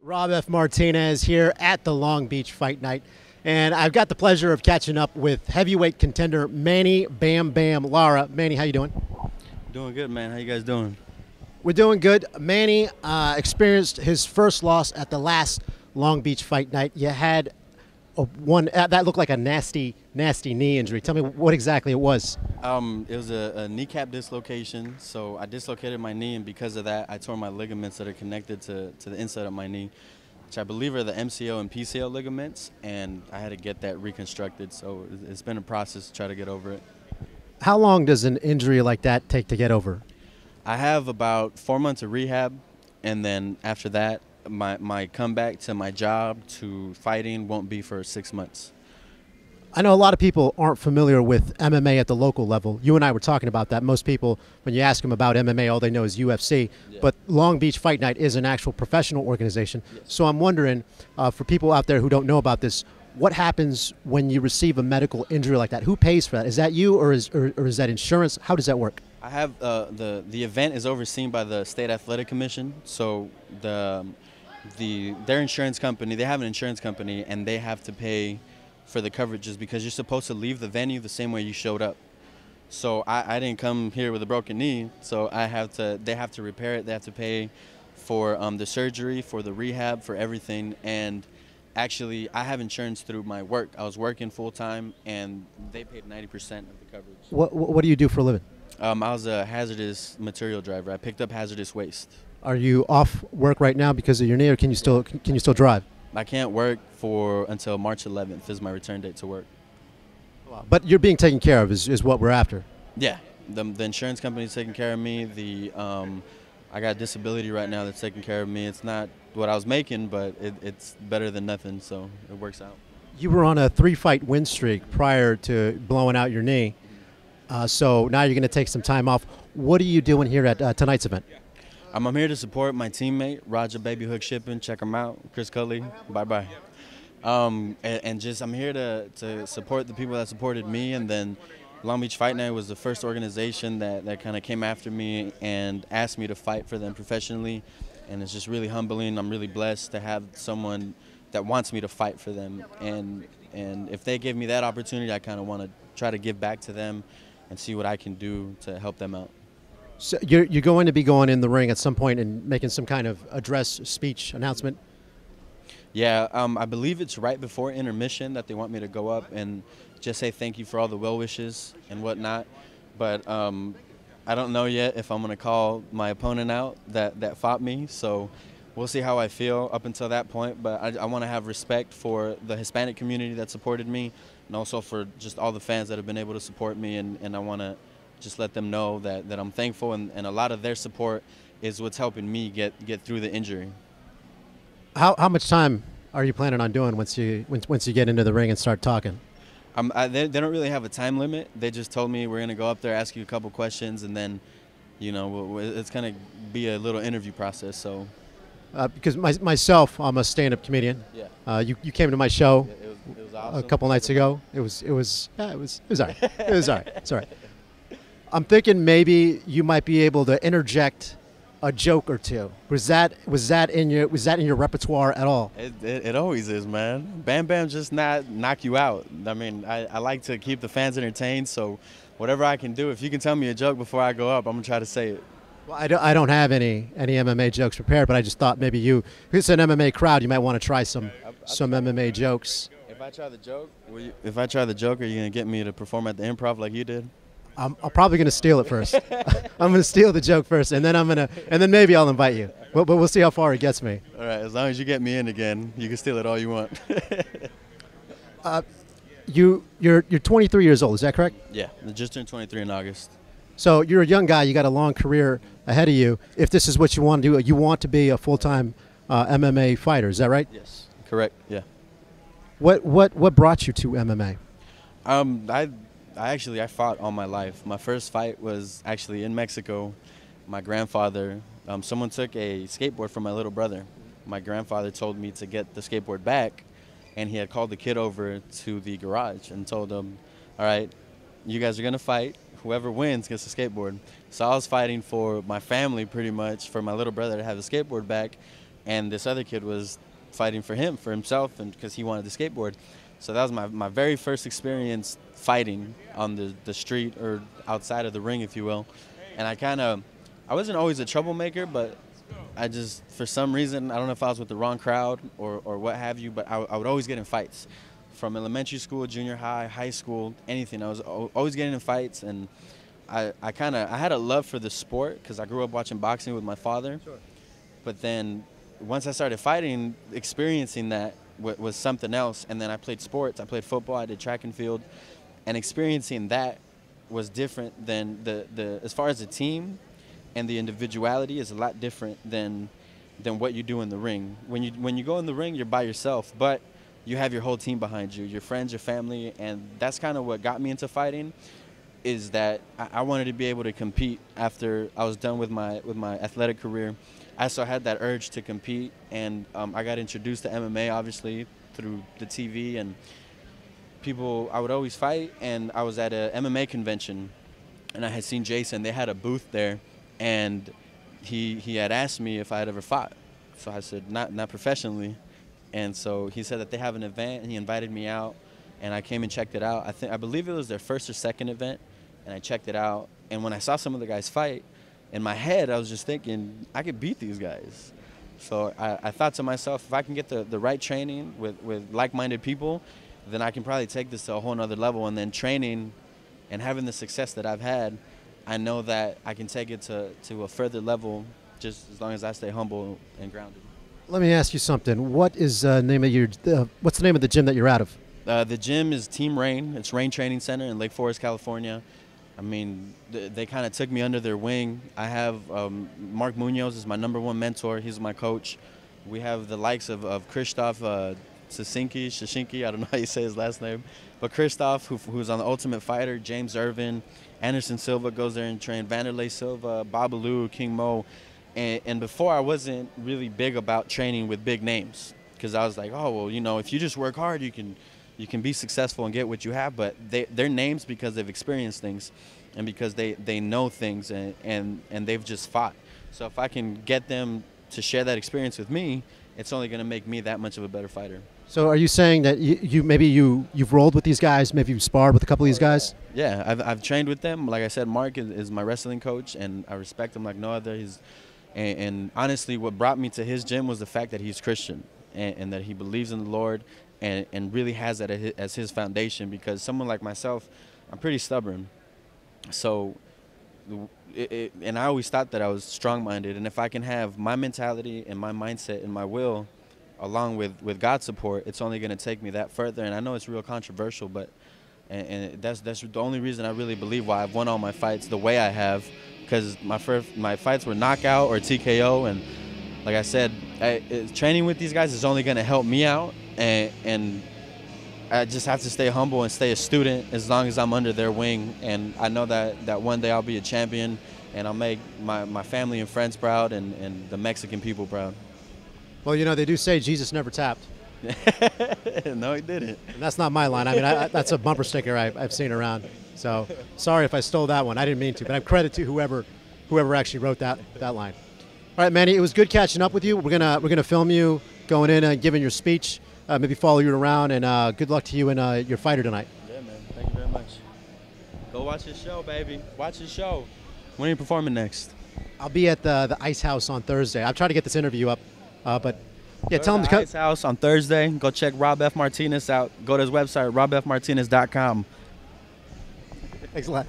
Rob F. Martinez here at the Long Beach Fight Night, and I've got the pleasure of catching up with heavyweight contender Manny Bam Bam Lara. Manny, how you doing? Doing good, man. How you guys doing? We're doing good. Manny experienced his first loss at the last Long Beach Fight Night. You had one that looked like a nasty knee injury. Tell me what exactly it was. It was a kneecap dislocation. So I dislocated my knee, and because of that, I tore my ligaments that are connected to the inside of my knee, which I believe are the MCL and PCL ligaments, and I had to get that reconstructed. So it's been a process to try to get over it. How long does an injury like that take to get over? I have about 4 months of rehab, and then after that, my comeback to my job to fighting won't be for 6 months. I know a lot of people aren't familiar with MMA at the local level. You and I were talking about that. Most people, when you ask them about MMA, all they know is UFC. Yeah. But Long Beach Fight Night is an actual professional organization. Yes. So I'm wondering, for people out there who don't know about this, what happens when you receive a medical injury like that? Who pays for that? Is that you, or is that insurance? How does that work? I have the event is overseen by the State Athletic Commission. So their insurance company, they have an insurance company, and they have to pay for the coverages because you're supposed to leave the venue the same way you showed up. So I didn't come here with a broken knee, so they have to repair it. They have to pay for the surgery, for the rehab, for everything. And actually, I have insurance through my work. I was working full time, and they paid 90% of the coverage. What do you do for a living? I was a hazardous material driver. I picked up hazardous waste. Are you off work right now because of your knee, or can you still drive? I can't work until March 11th is my return date to work. But you're being taken care of is what we're after. Yeah, the insurance company's taking care of me. I got disability right now that's taking care of me. It's not what I was making, but it's better than nothing, so it works out. You were on a 3-fight win streak prior to blowing out your knee. So now you're going to take some time off. What are you doing here at tonight's event? I'm here to support my teammate, Roger Baby Hook Shipping. Check him out. Chris Cully. Bye-bye. And just I'm here to support the people that supported me. And then Long Beach Fight Night was the first organization that kind of came after me and asked me to fight for them professionally. And it's just really humbling. I'm really blessed to have someone that wants me to fight for them. And if they give me that opportunity, I kind of want to try to give back to them and see what I can do to help them out. So you're going to be going in the ring at some point and making some kind of address, speech, announcement? Yeah, I believe it's right before intermission that they want me to go up and just say thank you for all the well wishes and whatnot. But I don't know yet if I'm going to call my opponent out that fought me. So we'll see how I feel up until that point. But I want to have respect for the Hispanic community that supported me, and also for just all the fans that have been able to support me. And I want to just let them know that I'm thankful, and a lot of their support is what's helping me get through the injury. How much time are you planning on doing once you get into the ring and start talking? They don't really have a time limit. They just told me we're going to go up there, ask you a couple questions, and then, it's going to be a little interview process. So, because myself, I'm a stand-up comedian. Yeah. You came to my show It was awesome. a couple nights ago. It was all right. It was all right. It's all right. I'm thinking maybe you might be able to interject a joke or two. Was that in your repertoire at all? It always is, man. Bam Bam just not knock you out. I mean, I like to keep the fans entertained, so whatever I can do. If you can tell me a joke before I go up, I'm gonna try to say it. Well, I don't have any MMA jokes prepared, but I just thought maybe if it's an MMA crowd, you might want to try some MMA jokes. If I try the joke, are you gonna get me to perform at the Improv like you did? I'm probably going to steal it first. I'm going to steal the joke first, and then maybe I'll invite you. But we'll see how far it gets me. All right, as long as you get me in again, you can steal it all you want. You're 23 years old, is that correct? Yeah, I just turned 23 in August. So you're a young guy. You got a long career ahead of you. If this is what you want to do, you want to be a full-time MMA fighter. Is that right? Yes, correct. Yeah. What brought you to MMA? I fought all my life. My first fight was actually in Mexico. My grandfather, someone took a skateboard from my little brother. My grandfather told me to get the skateboard back, and he had called the kid over to the garage and told him, all right, you guys are going to fight. Whoever wins gets the skateboard. So I was fighting for my family pretty much, for my little brother to have the skateboard back. and this other kid was fighting for himself, and because he wanted to skateboard. So that was my very first experience fighting on the street or outside of the ring, if you will. And I wasn't always a troublemaker, but I just, for some reason, I don't know if I was with the wrong crowd or what have you, but I would always get in fights. From elementary school, junior high, high school, anything. I was always getting in fights, and I had a love for the sport because I grew up watching boxing with my father. Sure. But then once I started fighting, experiencing that was something else. And then I played sports. I played football. I did track and field. And experiencing that was different than as far as the team and the individuality is a lot different than what you do in the ring. When you go in the ring, you're by yourself, but you have your whole team behind you, your friends, your family, and that's kind of what got me into fighting, is that I wanted to be able to compete after I was done with my athletic career. I still had that urge to compete, and I got introduced to MMA, obviously, through the TV, and I would always fight, and I was at a MMA convention, and I had seen Jason. They had a booth there, and he had asked me if I had ever fought. So I said, not professionally. And so he said that they have an event, and he invited me out, and I came and checked it out. I believe it was their first or second event, and I checked it out. And when I saw some of the guys fight, in my head, I was just thinking, I could beat these guys. So I thought to myself, if I can get the right training with like-minded people, then I can probably take this to a whole nother level. And then training and having the success that I've had, I know that I can take it to a further level just as long as I stay humble and grounded. Let me ask you something. What is name of what's the name of the gym that you're out of? The gym is Team Rain. It's Rain Training Center in Lake Forest, California. I mean, they kind of took me under their wing. I have Mark Munoz is my #1 mentor. He's my coach. We have the likes of Krzysztof Shashinki, I don't know how you say his last name, but Krzysztof, who's on The Ultimate Fighter, James Irvin, Anderson Silva goes there and trains, Vanderlei Silva, Babalu, King Mo. And before, I wasn't really big about training with big names because I was like, oh, well, you know, if you just work hard, you can be successful and get what you have. But they're names because they've experienced things and because they know things and they've just fought. So if I can get them to share that experience with me, it's only going to make me that much of a better fighter. So are you saying that you've rolled with these guys, maybe you've sparred with a couple of these guys? Yeah, I've trained with them. Like I said, Mark is my wrestling coach, and I respect him like no other. And honestly, what brought me to his gym was the fact that he's Christian and that he believes in the Lord and really has that as his foundation, because someone like myself, I'm pretty stubborn. So, and I always thought that I was strong-minded, and if I can have my mentality and my mindset and my will along with God's support, it's only going to take me that further. And I know it's real controversial, but and that's the only reason I really believe why I've won all my fights the way I have, because my fights were knockout or TKO, and like I said, training with these guys is only going to help me out, and I just have to stay humble and stay a student as long as I'm under their wing. And I know that one day I'll be a champion, and I'll make my family and friends proud and the Mexican people proud. Well, you know, they do say Jesus never tapped. No, he didn't. And that's not my line. I mean, that's a bumper sticker I've seen around. So sorry if I stole that one. I didn't mean to, but I have credit to whoever actually wrote that line. All right, Manny, it was good catching up with you. We're gonna film you going in and giving your speech. Maybe follow you around, and good luck to you and your fighter tonight. Yeah, man. Thank you very much. Go watch his show, baby. Watch his show. When are you performing next? I'll be at the Ice House on Thursday. I'm trying to get this interview up, but yeah, tell him to come. Ice House on Thursday. Go check Rob F. Martinez out. Go to his website, robfmartinez.com. Thanks a lot.